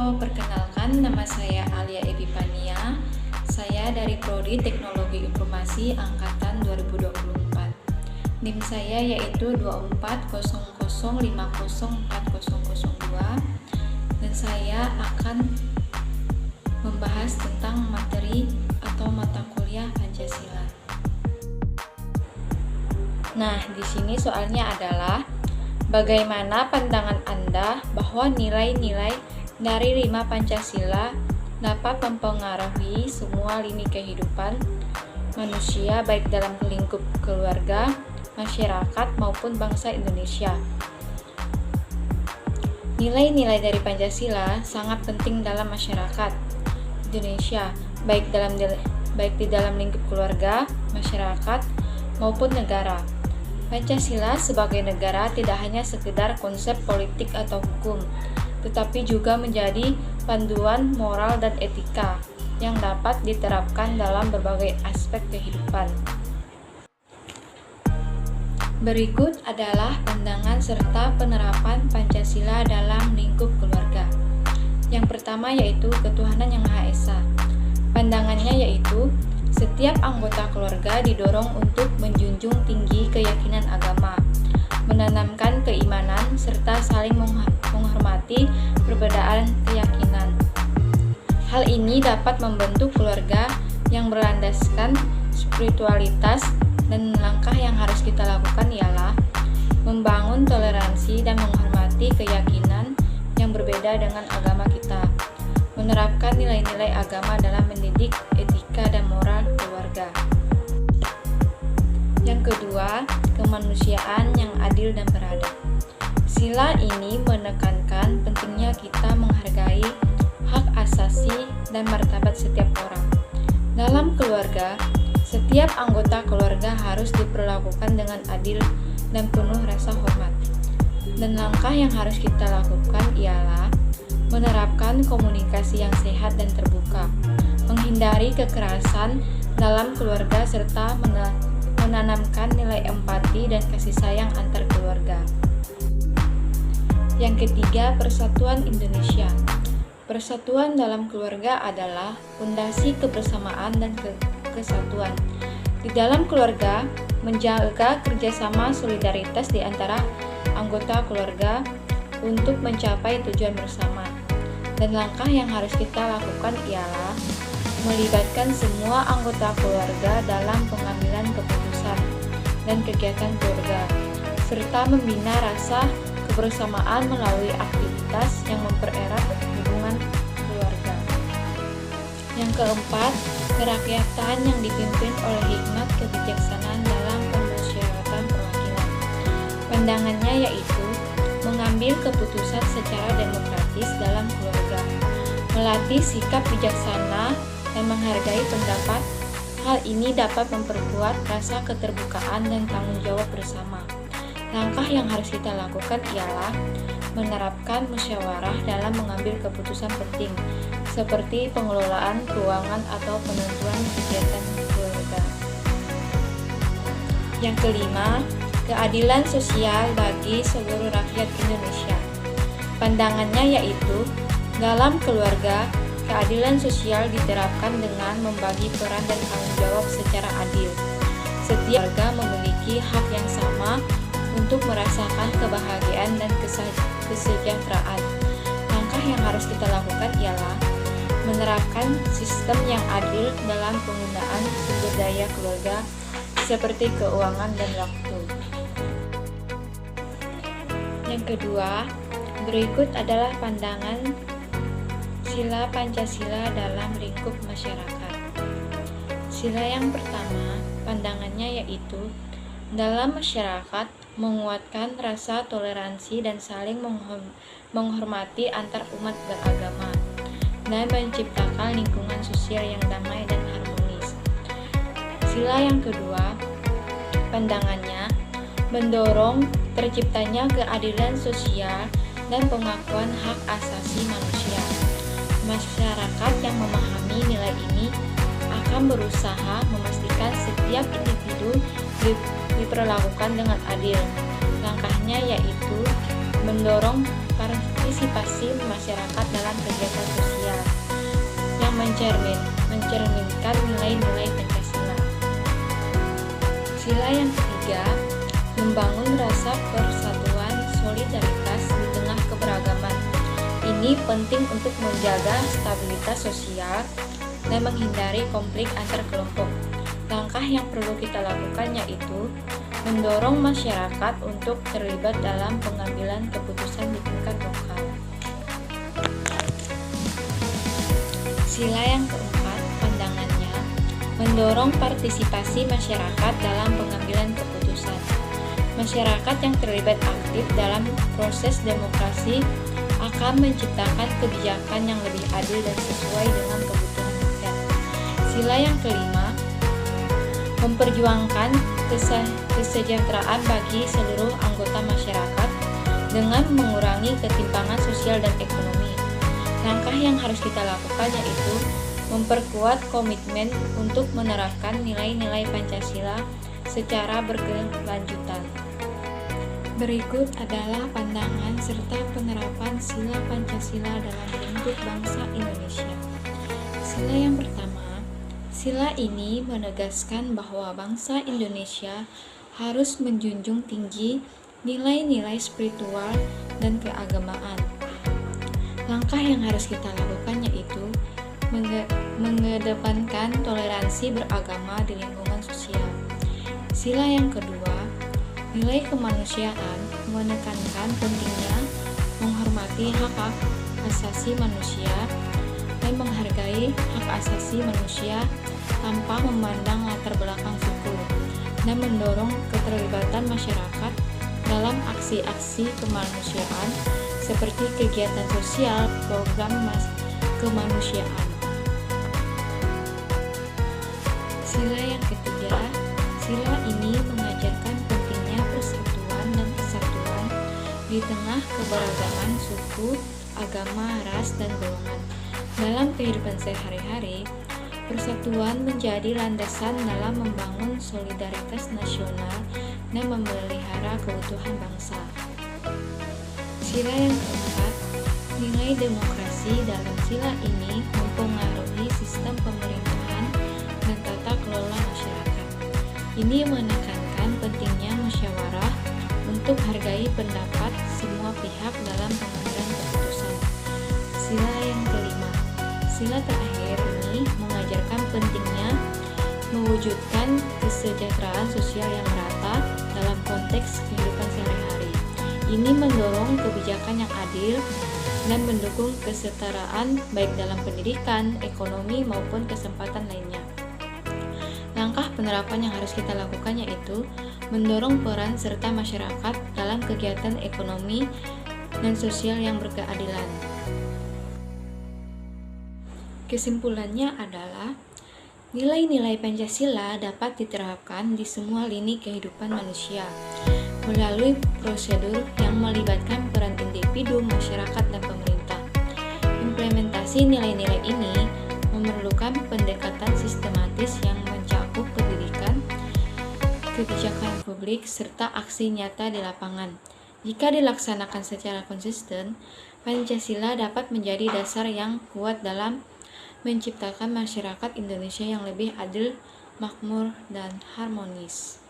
Halo, perkenalkan nama saya Alia Epifania. Saya dari Prodi Teknologi Informasi Angkatan 2024. NIM saya yaitu 2400504002 dan saya akan membahas tentang materi atau mata kuliah Pancasila. Nah, di sini soalnya adalah bagaimana pandangan Anda bahwa nilai-nilai dari 5 Pancasila dapat mempengaruhi semua lini kehidupan manusia baik dalam lingkup keluarga, masyarakat maupun bangsa Indonesia. Nilai-nilai dari Pancasila sangat penting dalam masyarakat Indonesia, baik di dalam lingkup keluarga, masyarakat maupun negara. Pancasila sebagai negara tidak hanya sekedar konsep politik atau hukum, tetapi juga menjadi panduan moral dan etika yang dapat diterapkan dalam berbagai aspek kehidupan. Berikut adalah pandangan serta penerapan Pancasila dalam lingkup keluarga. Yang pertama yaitu ketuhanan yang Maha Esa. Pandangannya yaitu setiap anggota keluarga didorong untuk menjunjung tinggi keyakinan agama, menanamkan keimanan, serta saling menghormati perbedaan keyakinan. Hal ini dapat membentuk keluarga yang berlandaskan spiritualitas, dan langkah yang harus kita lakukan ialah membangun toleransi dan menghormati keyakinan yang berbeda dengan agama kita, menerapkan nilai-nilai agama dalam mendidik etika dan moral keluarga. Yang kedua, kemanusiaan yang adil dan beradab. Sila ini menekankan pentingnya kita menghargai hak asasi dan martabat setiap orang. Dalam keluarga, setiap anggota keluarga harus diperlakukan dengan adil dan penuh rasa hormat. Dan langkah yang harus kita lakukan ialah menerapkan komunikasi yang sehat dan terbuka, menghindari kekerasan dalam keluarga, serta menanamkan nilai empati dan kasih sayang antar keluarga. Yang ketiga, persatuan Indonesia. Persatuan dalam keluarga adalah fondasi kebersamaan dan kesatuan. Di dalam keluarga, menjaga kerjasama solidaritas di antara anggota keluarga untuk mencapai tujuan bersama. Dan langkah yang harus kita lakukan ialah melibatkan semua anggota keluarga dalam pengambilan keputusan dan kegiatan keluarga, serta membina rasa kebersamaan melalui aktivitas yang mempererat hubungan keluarga. Yang keempat, kerakyatan yang dipimpin oleh hikmat kebijaksanaan dalam pemusyawaratan perwakilan. Pandangannya yaitu mengambil keputusan secara demokratis dalam keluarga, melatih sikap bijaksana dan menghargai pendapat. Hal ini dapat memperkuat rasa keterbukaan dan tanggung jawab bersama. Langkah yang harus kita lakukan ialah menerapkan musyawarah dalam mengambil keputusan penting, seperti pengelolaan keuangan atau penentuan kegiatan keluarga. Yang kelima, keadilan sosial bagi seluruh rakyat Indonesia. Pandangannya yaitu, dalam keluarga, keadilan sosial diterapkan dengan membagi peran dan tanggung jawab secara adil. Setiap warga memiliki hak yang sama untuk merasakan kebahagiaan dan kesejahteraan. Langkah yang harus kita lakukan ialah menerapkan sistem yang adil dalam penggunaan sumber daya keluarga seperti keuangan dan waktu. Yang kedua, berikut adalah pandangan sila Pancasila dalam lingkup masyarakat. Sila yang pertama, pandangannya yaitu dalam masyarakat menguatkan rasa toleransi dan saling menghormati antar umat beragama dan menciptakan lingkungan sosial yang damai dan harmonis. Sila yang kedua, pandangannya mendorong terciptanya keadilan sosial dan pengakuan hak asasi manusia. Masyarakat yang memahami nilai ini akan berusaha memastikan setiap individu diperlakukan dengan adil. Langkahnya yaitu mendorong partisipasi partisipasi masyarakat dalam kegiatan sosial yang mencerminkan nilai-nilai Pancasila. Sila yang ketiga, membangun rasa persatuan solidaritas di tengah keberagaman. Ini penting untuk menjaga stabilitas sosial dan menghindari konflik antar kelompok. Langkah yang perlu kita lakukan yaitu mendorong masyarakat untuk terlibat dalam pengambilan keputusan di tingkat lokal. Sila yang keempat, pandangannya, mendorong partisipasi masyarakat dalam pengambilan keputusan. Masyarakat yang terlibat aktif dalam proses demokrasi akan menciptakan kebijakan yang lebih adil dan sesuai dengan kebutuhan rakyat. Sila yang kelima, memperjuangkan kesejahteraan bagi seluruh anggota masyarakat dengan mengurangi ketimpangan sosial dan ekonomi. Langkah yang harus kita lakukan yaitu memperkuat komitmen untuk menerapkan nilai-nilai Pancasila secara berkelanjutan. Berikut adalah pandangan serta penerapan sila Pancasila dalam lingkup bangsa Indonesia. Sila yang pertama, sila ini menegaskan bahwa bangsa Indonesia harus menjunjung tinggi nilai-nilai spiritual dan keagamaan. Langkah yang harus kita lakukan yaitu mengedepankan toleransi beragama di lingkungan sosial. Sila yang kedua, nilai kemanusiaan menekankan pentingnya menghormati hak asasi manusia dan menghargai hak asasi manusia tanpa memandang latar belakang suku, dan mendorong keterlibatan masyarakat dalam aksi-aksi kemanusiaan seperti kegiatan sosial, program kemanusiaan. Sila yang ketiga, sila ini mengajarkan pentingnya persatuan dan kesatuan di tengah keberagaman suku, agama, ras, dan golongan. Dalam kehidupan sehari-hari, persatuan menjadi landasan dalam membangun solidaritas nasional dan memelihara keutuhan bangsa. Sila yang keempat, nilai demokrasi dalam sila ini mempengaruhi sistem pemerintahan dan tata kelola masyarakat. Ini menekankan pentingnya musyawarah untuk hargai pendapat semua pihak dalam pengambilan keputusan. Sila yang kelima, sila terakhir ini mengajarkan pentingnya mewujudkan kesejahteraan sosial yang merata dalam konteks kehidupan sehari-hari. Ini mendorong kebijakan yang adil dan mendukung kesetaraan baik dalam pendidikan, ekonomi, maupun kesempatan lainnya. Langkah penerapan yang harus kita lakukan yaitu mendorong peran serta masyarakat dalam kegiatan ekonomi dan sosial yang berkeadilan. Kesimpulannya adalah nilai-nilai Pancasila dapat diterapkan di semua lini kehidupan manusia melalui prosedur yang melibatkan peran individu, masyarakat, dan pemerintah. Implementasi nilai-nilai ini memerlukan pendekatan sistematis yang mencakup pendidikan, kebijakan publik, serta aksi nyata di lapangan. Jika dilaksanakan secara konsisten, Pancasila dapat menjadi dasar yang kuat dalam menciptakan masyarakat Indonesia yang lebih adil, makmur, dan harmonis.